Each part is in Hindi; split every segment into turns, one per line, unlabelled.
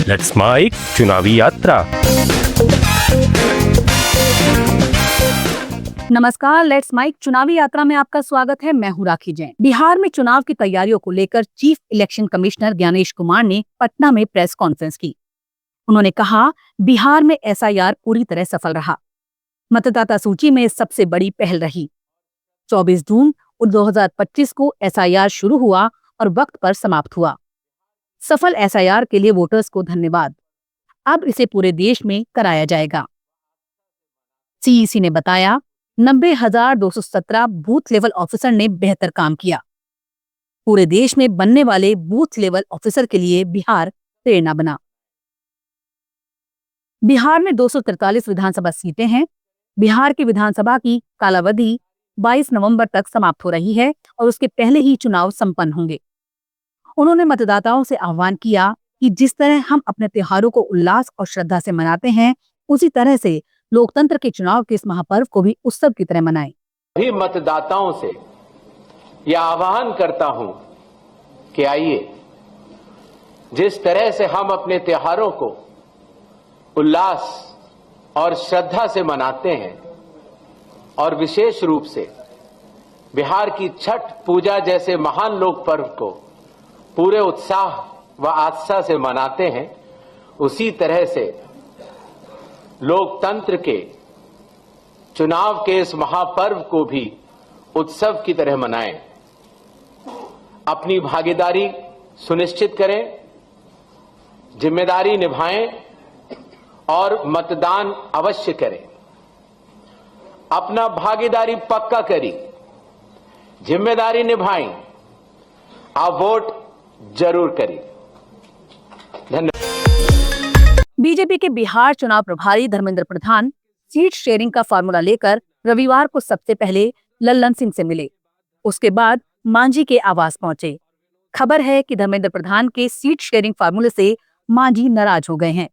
लेट्स माइक चुनावी यात्रा।
नमस्कार, लेट्स माइक चुनावी यात्रा में आपका स्वागत है। मैं हूं राखी जैन। बिहार में चुनाव की तैयारियों को लेकर chief election commissioner Gyanesh Kumar ने पटना में प्रेस कॉन्फ्रेंस की। उन्होंने कहा, बिहार में एसआईआर पूरी तरह सफल रहा। मतदाता सूची में सबसे बड़ी पहल रही। 24 जून 2025 को एसआईआर शुरू हुआ और वक्त पर समाप्त हुआ। सफल एसआईआर के लिए वोटर्स को धन्यवाद। अब इसे पूरे देश में कराया जाएगा। सीईसी ने बताया, 90,217 बूथ लेवल ऑफिसर ने बेहतर काम किया। पूरे देश में बनने वाले बूथ लेवल ऑफिसर के लिए बिहार प्रेरणा बना। बिहार में 243 विधानसभा सीटें हैं। बिहार की विधानसभा की कालावधि 22 नवंबर तक समाप्त हो रही है और उसके पहले ही चुनाव संपन्न होंगे। उन्होंने मतदाताओं से आह्वान किया कि जिस तरह हम अपने त्योहारों को उल्लास और श्रद्धा से मनाते हैं, उसी तरह से लोकतंत्र के चुनाव के इस महापर्व को भी उत्सव की तरह मनाएं।
भी मतदाताओं से यह आह्वान करता हूं कि आइए, जिस तरह से हम अपने त्योहारों को उल्लास और श्रद्धा से मनाते हैं और विशेष रूप से बिहार की छठ पूजा जैसे महान लोक पर्व को पूरे उत्साह व आस्था से मनाते हैं, उसी तरह से लोकतंत्र के चुनाव के इस महापर्व को भी उत्सव की तरह मनाएं। अपनी भागीदारी सुनिश्चित करें, जिम्मेदारी निभाएं और मतदान अवश्य करें। अपना भागीदारी पक्का करें, जिम्मेदारी निभाएं, आप वोट जरूर करें। धन्यवाद।
बीजेपी के बिहार चुनाव प्रभारी धर्मेंद्र प्रधान सीट शेयरिंग का फार्मूला लेकर रविवार को सबसे पहले लल्लन सिंह से मिले। उसके बाद मांझी के आवास पहुंचे। खबर है कि धर्मेंद्र प्रधान के सीट शेयरिंग फार्मूले से मांझी नाराज हो गए हैं।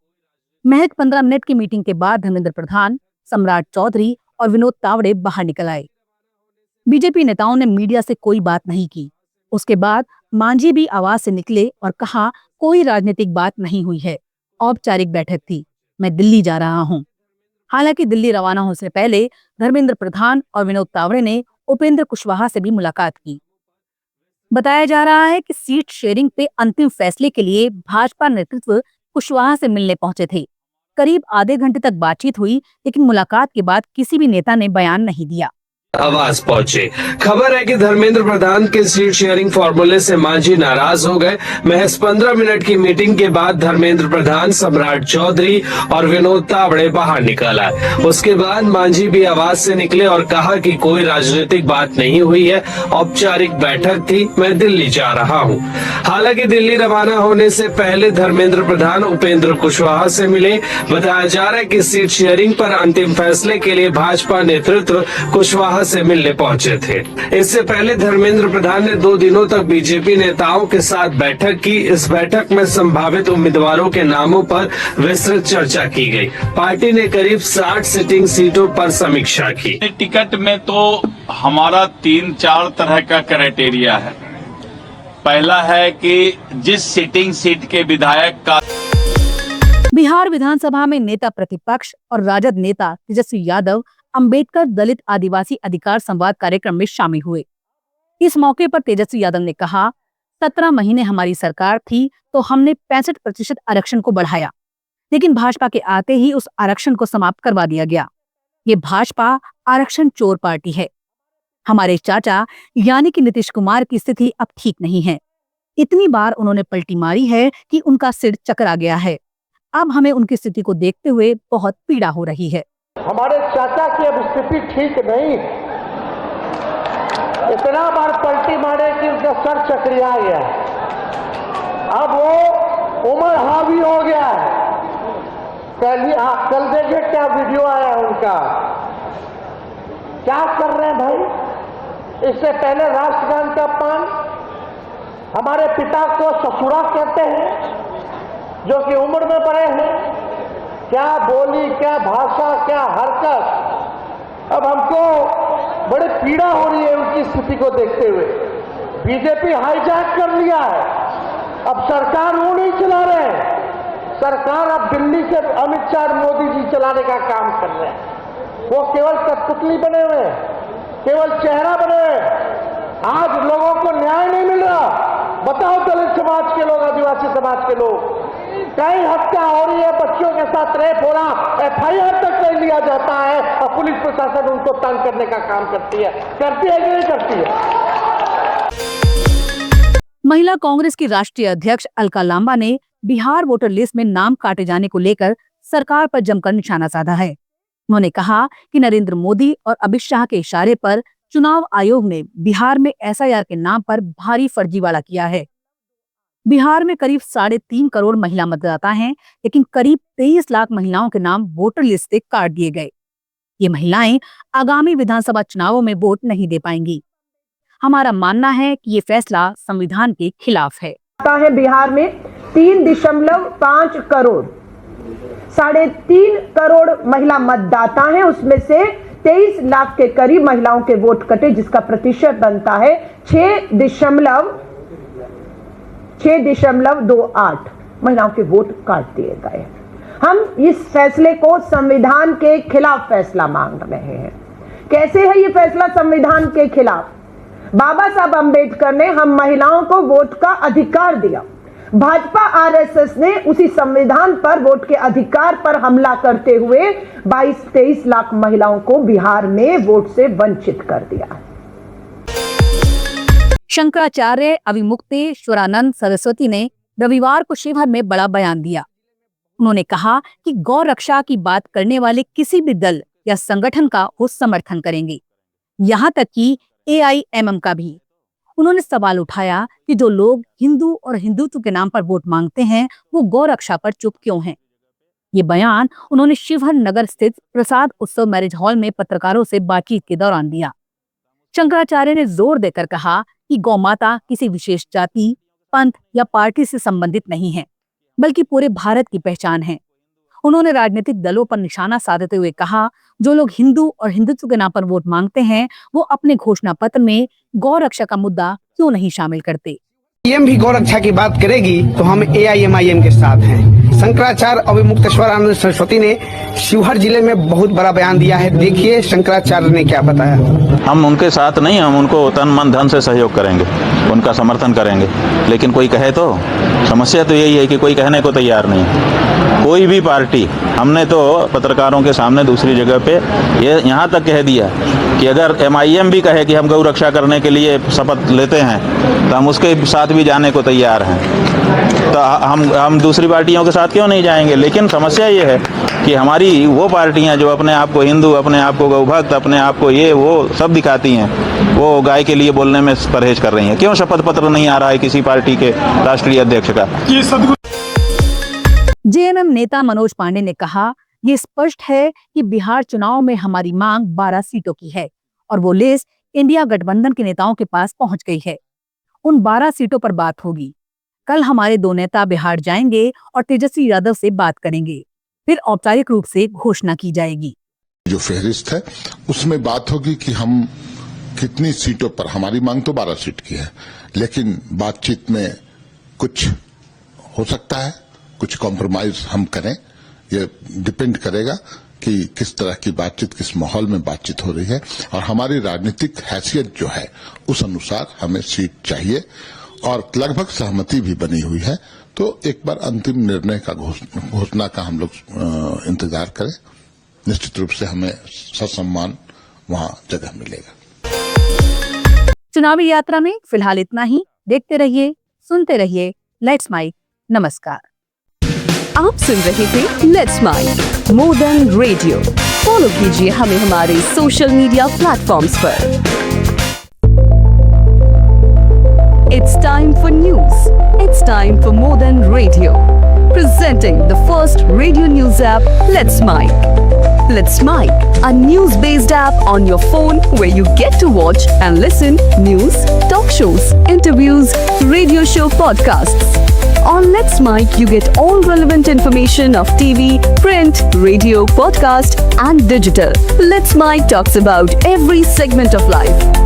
महज 15 मिनट की मीटिंग के बाद धर्मेंद्र प्रधान, सम्राट चौधरी और विनोद तावड़े बाहर निकल आए। बीजेपी नेताओं ने मीडिया से कोई बात नहीं की। उसके बाद मांझी भी आवाज से निकले और कहा, कोई राजनीतिक बात नहीं हुई है, औपचारिक बैठक थी, मैं दिल्ली जा रहा हूं। हालांकि दिल्ली रवाना होने से पहले धर्मेंद्र प्रधान और विनोद तावड़े ने उपेंद्र कुशवाहा से भी मुलाकात की। बताया जा रहा है कि सीट शेयरिंग पे अंतिम फैसले के लिए भाजपा नेतृत्व कुशवाहा से मिलने पहुंचे थे। करीब आधे घंटे तक बातचीत हुई, लेकिन मुलाकात के बाद किसी भी नेता ने बयान नहीं दिया।
आवास पहुंचे। खबर है कि धर्मेंद्र प्रधान के सीट शेयरिंग फॉर्मूले से मांझी नाराज हो गए। महज 15 मिनट की मीटिंग के बाद धर्मेंद्र प्रधान, सम्राट चौधरी और विनोद तावड़े बाहर निकल आए। उसके बाद मांझी भी आवाज से निकले और कहा कि कोई राजनीतिक बात नहीं हुई है, औपचारिक बैठक थी, मैं दिल्ली जा रहा हूं। हालांकि दिल्ली रवाना होने से पहले धर्मेंद्र प्रधान उपेंद्र कुशवाहा से मिले। बताया जा रहा है कि सीट शेयरिंग पर अंतिम फैसले के लिए भाजपा नेतृत्व कुशवाहा से मिलने पहुंचे थे। इससे पहले धर्मेंद्र प्रधान ने 2 दिनों तक बीजेपी नेताओं के साथ बैठक की। इस बैठक में संभावित उम्मीदवारों के नामों पर विस्तृत चर्चा की गई। पार्टी ने करीब 60 सिटिंग सीटों पर समीक्षा की।
टिकट में तो हमारा 3-4 तरह का क्राइटेरिया है। पहला है कि जिस सिटिंग सीट के विधायक का
बिहार विधानसभा में नेता प्रतिपक्ष और राजद नेता तेजस्वी यादव अंबेडकर दलित आदिवासी अधिकार संवाद कार्यक्रम में शामिल हुए। इस मौके पर तेजस्वी यादव ने कहा, 17 महीने हमारी सरकार थी तो हमने 65% आरक्षण को बढ़ाया, लेकिन भाजपा के आते ही उस आरक्षण को समाप्त करवा दिया गया। ये भाजपा आरक्षण चोर पार्टी है। हमारे चाचा यानी कि नीतीश कुमार की स्थिति अब ठीक नहीं है। इतनी बार उन्होंने पलटी मारी है कि उनका सिर चकरा गया है। अब हमें उनकी स्थिति को देखते हुए बहुत पीड़ा हो रही है।
हमारे चाचा की अब स्थिति ठीक नहीं। इतना बार पलटी मारे कि उनका सर चकरिया गया। अब वो उम्र हावी हो गया है। कल देखिए क्या वीडियो आया उनका, क्या कर रहे हैं भाई। इससे पहले राष्ट्रगान का पान, हमारे पिता को ससुरा कहते हैं, जो कि उम्र में बड़े हैं। क्या बोली, क्या भाषा, क्या हरकत। अब हमको बड़ी पीड़ा हो रही है उनकी स्थिति को देखते हुए। बीजेपी हाईजैक कर लिया है। अब सरकार वो नहीं चला रहे हैं, सरकार अब दिल्ली से अमित शाह मोदी जी चलाने का काम कर रहे हैं। वो केवल कठपुतली बने हुए हैं, केवल चेहरा बने हुए हैं। आज लोगों को न्याय नहीं मिल रहा। बताओ दलित समाज के लोग, आदिवासी समाज के लोग, कई हत्या हो रही है, बच्चों के साथ रेप हो रहा, FIR तक नहीं लिया जाता है और पुलिस प्रशासन उनको तंग करने का काम करती है कि नहीं करती है?
महिला कांग्रेस की राष्ट्रीय अध्यक्ष अलका लांबा ने बिहार वोटर लिस्ट में नाम काटे जाने को लेकर सरकार पर जमकर निशाना साधा है। उन्होंने कहा कि नरेंद्र मोदी और अमित शाह के इशारे पर चुनाव आयोग ने बिहार में SIR के नाम पर भारी फर्जीवाड़ा किया है। बिहार में करीब 3.5 करोड़ महिला मतदाता हैं, लेकिन करीब 23 लाख महिलाओं के नाम वोटर लिस्ट से काट दिए गए। ये महिलाएं आगामी विधानसभा चुनावों में वोट नहीं दे पाएंगी। हमारा मानना है कि ये फैसला संविधान के खिलाफ है।
बिहार में 3.5 करोड़ 3.5 करोड़ महिला मतदाता हैं, उसमें से 23 लाख के करीब महिलाओं के वोट कटे, जिसका प्रतिशत बनता है 6.28 महिलाओं के वोट काट दिए गए। हम इस फैसले को संविधान के खिलाफ फैसला मांग रहे हैं। कैसे है ये फैसला संविधान के खिलाफ? बाबा साहब अंबेडकर ने हम महिलाओं को वोट का अधिकार दिया। भाजपा RSS ने उसी संविधान पर वोट के अधिकार पर हमला करते हुए 22-23 लाख महिलाओं को बिहार में वोट से वंचित कर दिया।
शंकराचार्य अविमुक्तेश्वरानंद सरस्वती ने रविवार को शिवहर में बड़ा बयान दिया। उन्होंने कहा कि गौ रक्षा की बात करने वाले किसी भी दल या संगठन का वो समर्थन करेंगे, यहाँ तक कि AIMM का भी। उन्होंने सवाल उठाया कि जो लोग हिंदू और हिंदुत्व के नाम पर वोट मांगते हैं, वो गौ रक्षा पर चुप क्यों हैं? ये बयान उन्होंने शिवहर नगर स्थित प्रसाद उत्सव मैरिज हॉल में पत्रकारों से बातचीत के दौरान दिया। शंकराचार्य ने जोर देकर कहा कि गौ माता किसी विशेष जाति, पंथ या पार्टी से संबंधित नहीं है, बल्कि पूरे भारत की पहचान है। उन्होंने राजनीतिक दलों पर निशाना साधते हुए कहा, जो लोग हिंदू और हिंदुत्व के नाम पर वोट मांगते हैं, वो अपने घोषणा पत्र में गौ रक्षा का मुद्दा क्यों नहीं शामिल करते?
AIM भी गौ रक्षा की बात करेगी तो हम AIMIM के साथ हैं। शंकराचार्य अविमुक्तेश्वरानंद सरस्वती ने शिवहर जिले में बहुत बड़ा बयान दिया है। देखिए शंकराचार्य ने क्या बताया।
हम उनके साथ नहीं, हम उनको तन मन धन से सहयोग करेंगे, उनका समर्थन करेंगे। लेकिन कोई कहे तो, समस्या तो यही है कि कोई कहने को तैयार नहीं। कोई भी पार्टी, हमने तो पत्रकारों के सामने दूसरी जगह पे ये यहाँ तक कह दिया कि अगर MIM भी कहे कि हम गौ रक्षा करने के लिए शपथ लेते हैं तो हम उसके साथ भी जाने को तैयार हैं। तो हम दूसरी पार्टियों के साथ क्यों नहीं जाएंगे? लेकिन समस्या ये है कि हमारी वो पार्टियां जो अपने आप को हिंदू, अपने आप को गौभक्त, अपने आप को ये वो सब दिखाती हैं, वो गाय के लिए बोलने में परहेज कर रही हैं। क्यों शपथ पत्र नहीं आ रहा है किसी पार्टी के राष्ट्रीय अध्यक्ष का?
JMM नेता मनोज पांडे ने कहा, ये स्पष्ट है कि बिहार चुनाव में हमारी मांग 12 सीटों की है और वो लिस्ट इंडिया गठबंधन के नेताओं के पास पहुंच गई है। उन 12 सीटों पर बात होगी। कल हमारे 2 नेता बिहार जाएंगे और तेजस्वी यादव से बात करेंगे, फिर औपचारिक रूप से घोषणा की जाएगी।
जो फहरिस्त है उसमें बात होगी कि हम कितनी सीटों पर, हमारी मांग तो 12 सीट की है, लेकिन बातचीत में कुछ हो सकता है, कुछ कॉम्प्रोमाइज हम करें। ये डिपेंड करेगा कि किस तरह की बातचीत, किस माहौल में बातचीत हो रही है और हमारी राजनीतिक हैसियत जो है उस अनुसार हमें सीट चाहिए और लगभग सहमति भी बनी हुई है। तो एक बार अंतिम निर्णय का घोषणा का हम लोग इंतजार करें। निश्चित रूप से हमें ससम्मान वहां जगह मिलेगा।
चुनावी यात्रा में फिलहाल इतना ही। देखते रहिए, सुनते रहिए लेट्स माइक। नमस्कार।
आप सुन रहे थे let's make more than radio. Follow कीजिए हमें हमारे सोशल मीडिया प्लेटफॉर्म्स पर। It's time for news. It's time for more than radio. Presenting the first radio news app, Let's Mic. Let's Mic, a news-based app on your phone where you get to watch and listen news, talk shows, interviews, radio show podcasts. On Let's Mic, you get all relevant information of TV, print, radio, podcast, and digital. Let's Mic talks about every segment of life.